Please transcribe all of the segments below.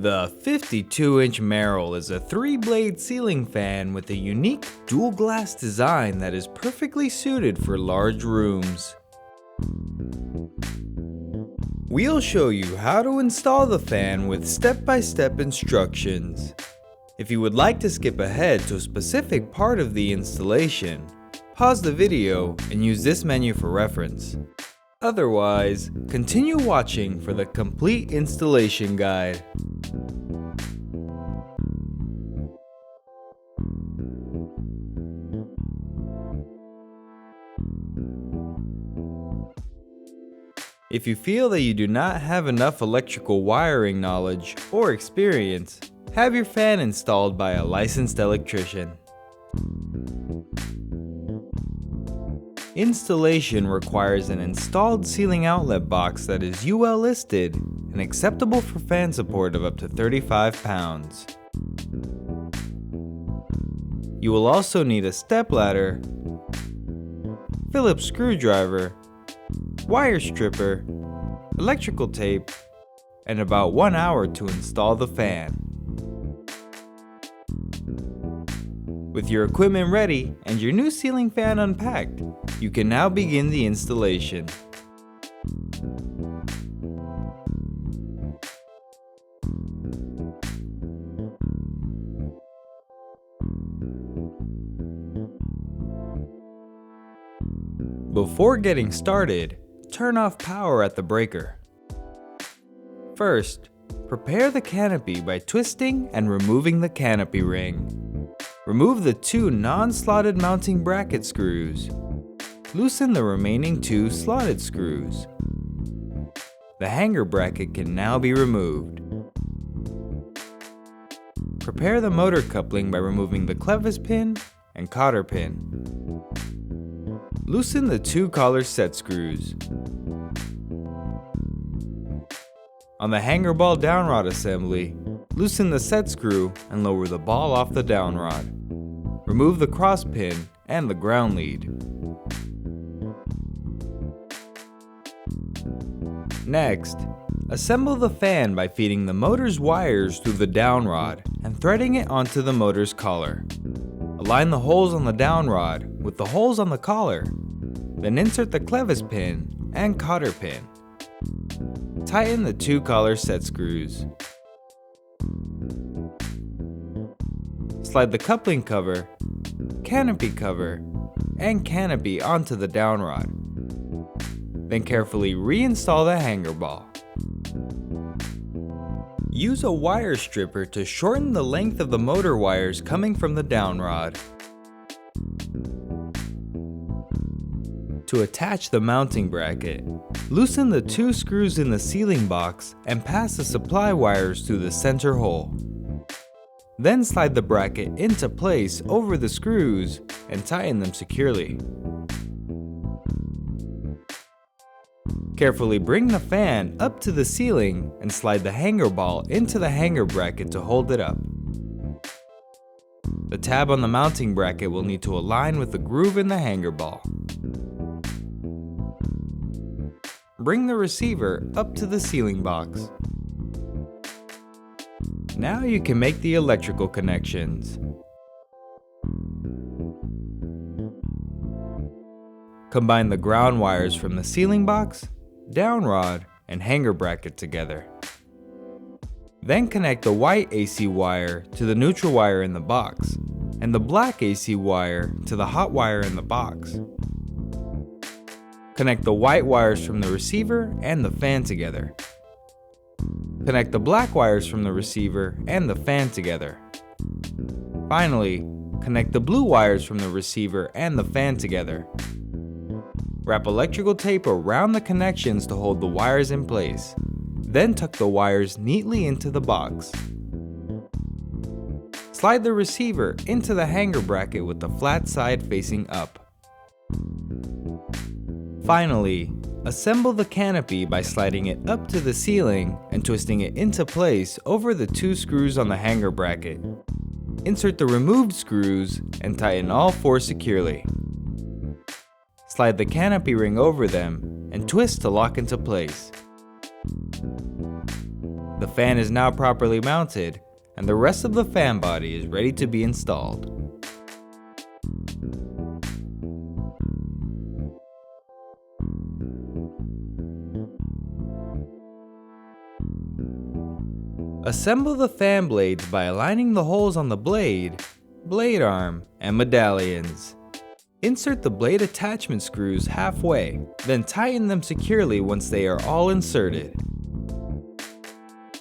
The 52-inch Merille is a 3-blade ceiling fan with a unique dual glass design that is perfectly suited for large rooms. We'll show you how to install the fan with step-by-step instructions. If you would like to skip ahead to a specific part of the installation, pause the video and use this menu for reference. Otherwise, continue watching for the complete installation guide. If you feel that you do not have enough electrical wiring knowledge or experience, have your fan installed by a licensed electrician. Installation requires an installed ceiling outlet box that is UL listed and acceptable for fan support of up to 35 pounds. You will also need a stepladder, Phillips screwdriver, wire stripper, electrical tape, and about 1 hour to install the fan. With your equipment ready and your new ceiling fan unpacked, you can now begin the installation. Before getting started, turn off power at the breaker. First, prepare the canopy by twisting and removing the canopy ring. Remove the 2 non-slotted mounting bracket screws. Loosen the remaining 2 slotted screws. The hanger bracket can now be removed. Prepare the motor coupling by removing the clevis pin and cotter pin. Loosen the 2 collar set screws. On the hanger ball downrod assembly, loosen the set screw and lower the ball off the downrod. Remove the cross pin and the ground lead. Next, assemble the fan by feeding the motor's wires through the downrod and threading it onto the motor's collar. Align the holes on the downrod with the holes on the collar, then insert the clevis pin and cotter pin. Tighten the 2 collar set screws. Slide the coupling cover, canopy cover, and canopy onto the downrod. Then carefully reinstall the hanger ball. Use a wire stripper to shorten the length of the motor wires coming from the downrod. To attach the mounting bracket, loosen the 2 screws in the ceiling box and pass the supply wires through the center hole. Then slide the bracket into place over the screws and tighten them securely. Carefully bring the fan up to the ceiling and slide the hanger ball into the hanger bracket to hold it up. The tab on the mounting bracket will need to align with the groove in the hanger ball. Bring the receiver up to the ceiling box. Now you can make the electrical connections. Combine the ground wires from the ceiling box, downrod, and hanger bracket together. Then connect the white AC wire to the neutral wire in the box, and the black AC wire to the hot wire in the box. Connect the white wires from the receiver and the fan together. Connect the black wires from the receiver and the fan together. Finally, connect the blue wires from the receiver and the fan together. Wrap electrical tape around the connections to hold the wires in place. Then tuck the wires neatly into the box. Slide the receiver into the hanger bracket with the flat side facing up. Finally, assemble the canopy by sliding it up to the ceiling and twisting it into place over the 2 screws on the hanger bracket. Insert the removed screws and tighten all 4 securely. Slide the canopy ring over them and twist to lock into place. The fan is now properly mounted, and the rest of the fan body is ready to be installed. Assemble the fan blades by aligning the holes on the blade, blade arm, and medallions. Insert the blade attachment screws halfway, then tighten them securely once they are all inserted.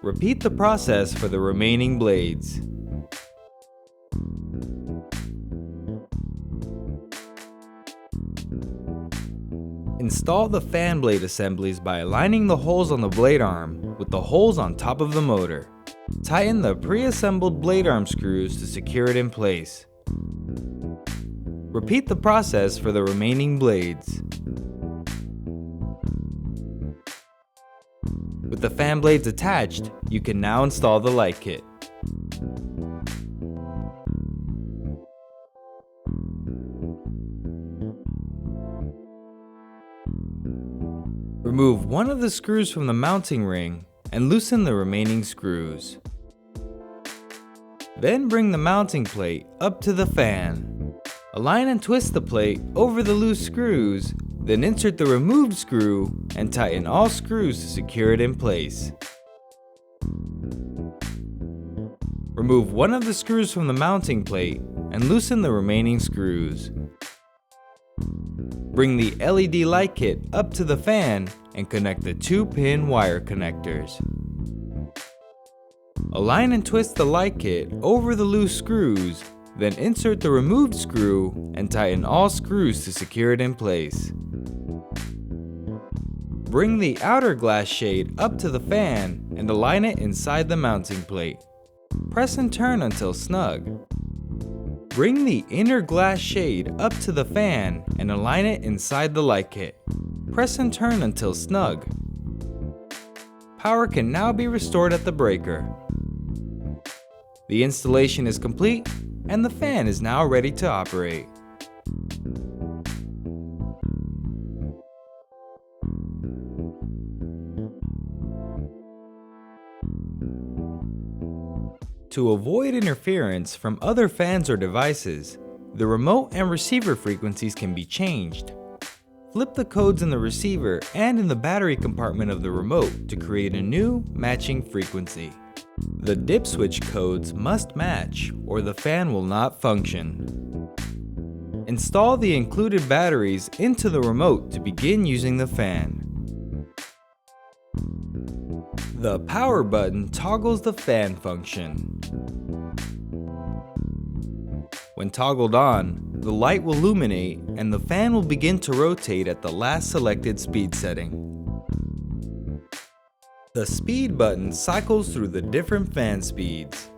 Repeat the process for the remaining blades. Install the fan blade assemblies by aligning the holes on the blade arm with the holes on top of the motor. Tighten the pre-assembled blade arm screws to secure it in place. Repeat the process for the remaining blades. With the fan blades attached, you can now install the light kit. Remove one of the screws from the mounting ring and loosen the remaining screws. Then bring the mounting plate up to the fan. Align and twist the plate over the loose screws, then insert the removed screw and tighten all screws to secure it in place. Remove one of the screws from the mounting plate and loosen the remaining screws. Bring the LED light kit up to the fan and connect the 2-pin wire connectors. Align and twist the light kit over the loose screws, then insert the removed screw and tighten all screws to secure it in place. Bring the outer glass shade up to the fan and align it inside the mounting plate. Press and turn until snug. Bring the inner glass shade up to the fan and align it inside the light kit. Press and turn until snug. Power can now be restored at the breaker. The installation is complete and the fan is now ready to operate. To avoid interference from other fans or devices, the remote and receiver frequencies can be changed. Flip the codes in the receiver and in the battery compartment of the remote to create a new matching frequency. The dip switch codes must match or the fan will not function. Install the included batteries into the remote to begin using the fan. The power button toggles the fan function. When toggled on, the light will illuminate and the fan will begin to rotate at the last selected speed setting. The speed button cycles through the different fan speeds.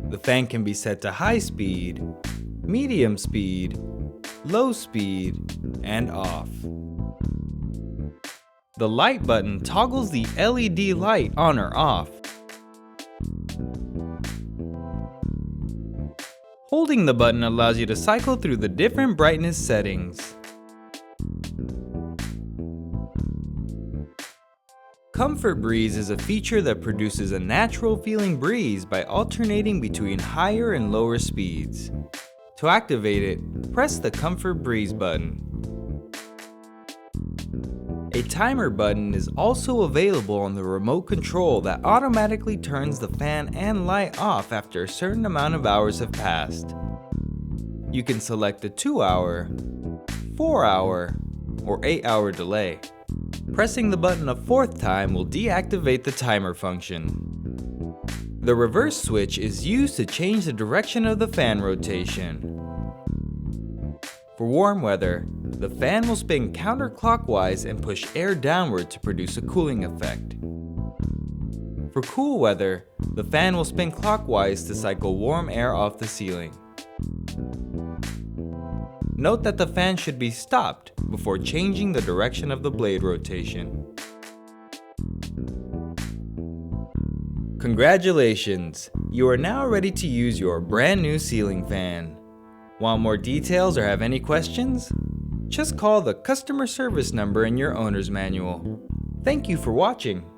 The fan can be set to high speed, medium speed, low speed, and off. The light button toggles the LED light on or off. Holding the button allows you to cycle through the different brightness settings. Comfort Breeze is a feature that produces a natural feeling breeze by alternating between higher and lower speeds. To activate it, press the Comfort Breeze button. A timer button is also available on the remote control that automatically turns the fan and light off after a certain amount of hours have passed. You can select a 2-hour, 4-hour, or 8-hour delay. Pressing the button a 4th time will deactivate the timer function. The reverse switch is used to change the direction of the fan rotation. For warm weather, the fan will spin counterclockwise and push air downward to produce a cooling effect. For cool weather, the fan will spin clockwise to cycle warm air off the ceiling. Note that the fan should be stopped before changing the direction of the blade rotation. Congratulations! You are now ready to use your brand new ceiling fan. Want more details or have any questions? Just call the customer service number in your owner's manual. Thank you for watching.